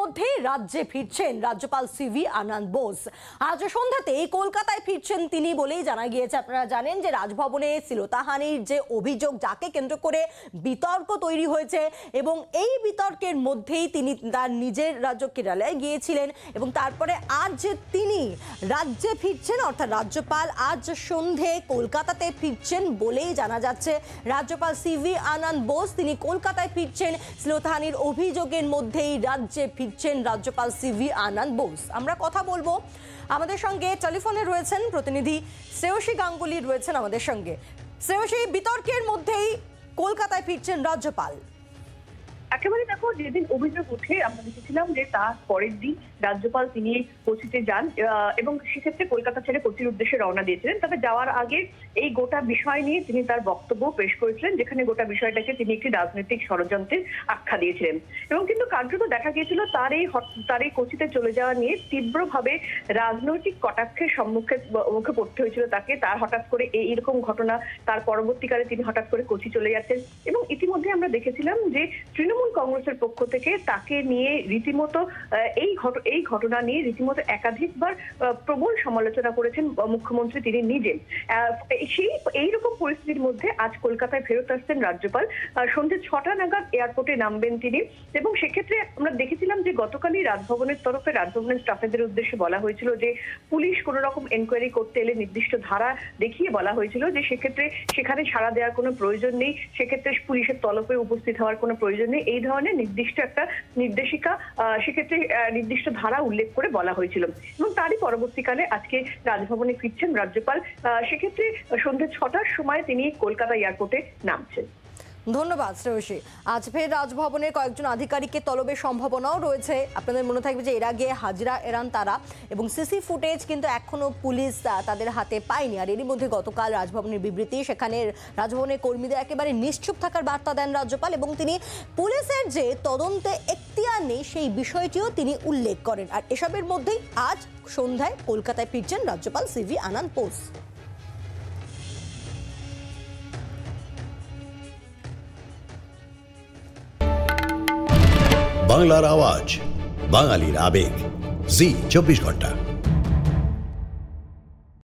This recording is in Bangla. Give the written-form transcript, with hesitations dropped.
মধ্যেই রাজ্যে ফিরছেন রাজ্যপাল সিভি আনন্দ বোস। আজ সন্ধ্যাতে কলকাতায় ফিরছেন তিনি বলেই জানা গিয়েছে। আপনারা জানেন যে রাজভবনে শ্লীলতাহানির যে অভিযোগ, যাকে কেন্দ্র করে বিতর্ক তৈরি হয়েছে, এবং এই বিতর্কের মধ্যেই তিনি তার নিজের রাজ্য কেরালায় গিয়েছিলেন এবং তারপরে আজ যে তিনি রাজ্যে ফিরছেন, অর্থাৎ রাজ্যপাল আজ সন্ধে কলকাতাতে ফিরছেন বলেই জানা যাচ্ছে। রাজ্যপাল সিভি আনন্দ বোস তিনি কলকাতায় ফিরছেন, শ্লীলতাহানির অভিযোগের মধ্যেই রাজ্যে ফিরছেন রাজ্যপাল সিভি আনন্দ বোস। আমরা কথা বলবো, আমাদের সঙ্গে টেলিফোনে রয়েছেন প্রতিনিধি শ্রেয়সী গাঙ্গুলি রয়েছেন আমাদের সঙ্গে। শ্রেয়সী, বিতর্কের মধ্যেই কলকাতায় ফিরছেন রাজ্যপাল। একেবারে দেখো, যেদিন অভিযোগ উঠে আমরা দেখেছিলাম যে তার পরের দিন রাজ্যপাল তিনি কোচিতে যান এবং সেক্ষেত্রে কলকাতা ছেড়ে কোচির উদ্দেশ্যে রওনা দিয়েছিলেন। তবে যাওয়ার আগে এই গোটা বিষয় নিয়ে তিনি তার বক্তব্য পেশ করেছিলেন, যেখানে গোটা বিষয়টাকে তিনি একটি রাজনৈতিক ষড়যন্ত্রের আখ্যা দিয়েছিলেন। এবং কিন্তু কার্যত দেখা গিয়েছিল তার এই কোচিতে চলে যাওয়া নিয়ে তীব্রভাবে রাজনৈতিক কটাক্ষের মুখে পড়তে হয়েছিল তাকে। তার হঠাৎ করে এইরকম ঘটনা, তার পরবর্তীকালে তিনি হঠাৎ করে কোচি চলে যাচ্ছেন। এবং ইতিমধ্যে আমরা দেখেছিলাম যে তৃণমূল কংগ্রেসের পক্ষ থেকে তাকে নিয়ে রীতিমতো এই ঘটনা নিয়ে রীতিমতো একাধিকবার প্রবল সমালোচনা করেছেন মুখ্যমন্ত্রী তিনি নিজে। এইরকম পরিস্থিতির মধ্যে আজ কলকাতায় ফেরত আসছেন রাজ্যপাল। সন্ধ্যে 6টা নাগাদ এয়ারপোর্টে নামবেন তিনি। এবং সেক্ষেত্রে আমরা দেখেছিলাম যে গতকালই রাজভবনের তরফে রাজভবনের স্টাফেদের উদ্দেশ্যে বলা হয়েছিল যে পুলিশ কোনো রকম এনকোয়ারি করতে এলে নির্দিষ্ট ধারা দেখিয়ে বলা হয়েছিল যে সেক্ষেত্রে সেখানে সাড়া দেওয়ার কোনো প্রয়োজন নেই, সেক্ষেত্রে পুলিশের তলপে উপস্থিত হওয়ার কোনো প্রয়োজন নেই। এই ধরনের নির্দিষ্ট একটা নির্দেশিকা, সেক্ষেত্রে নির্দিষ্ট ধারা উল্লেখ করে বলা হয়েছিল। এবং তারই পরবর্তীকালে আজকে রাজভবনে ফিরছেন রাজ্যপাল। সেক্ষেত্রে সন্ধ্যে 6টার সময় তিনি কলকাতা এয়ারপোর্টে নামছেন। ধন্যবাদ শ্রেয়সী। আজ ফের রাজভবনের কয়েকজন আধিকারিকের তলবের সম্ভাবনাও রয়েছে। আপনাদের মনে থাকবে যে এর আগে হাজরা এরান তারা, এবং সিসি ফুটেজ কিন্তু এখনো পুলিশ তাদের হাতে পায়নি। আর এরই মধ্যে গতকাল রাজভবনের বিবৃতি, সেখানে রাজভবনের কর্মীদের একেবারে নিশ্চুপ থাকার বার্তা দেন রাজ্যপাল, এবং তিনি পুলিশের যে তদন্তে এখতিয়ার নেই সেই বিষয়টিও তিনি উল্লেখ করেন। আর এসবের মধ্যেই আজ সন্ধ্যায় কলকাতায় ফিরছেন রাজ্যপাল সিভি আনন্দ বোস। বাংলার আওয়াজ, বাঙালির আবেগ, জি 24 ঘন্টা।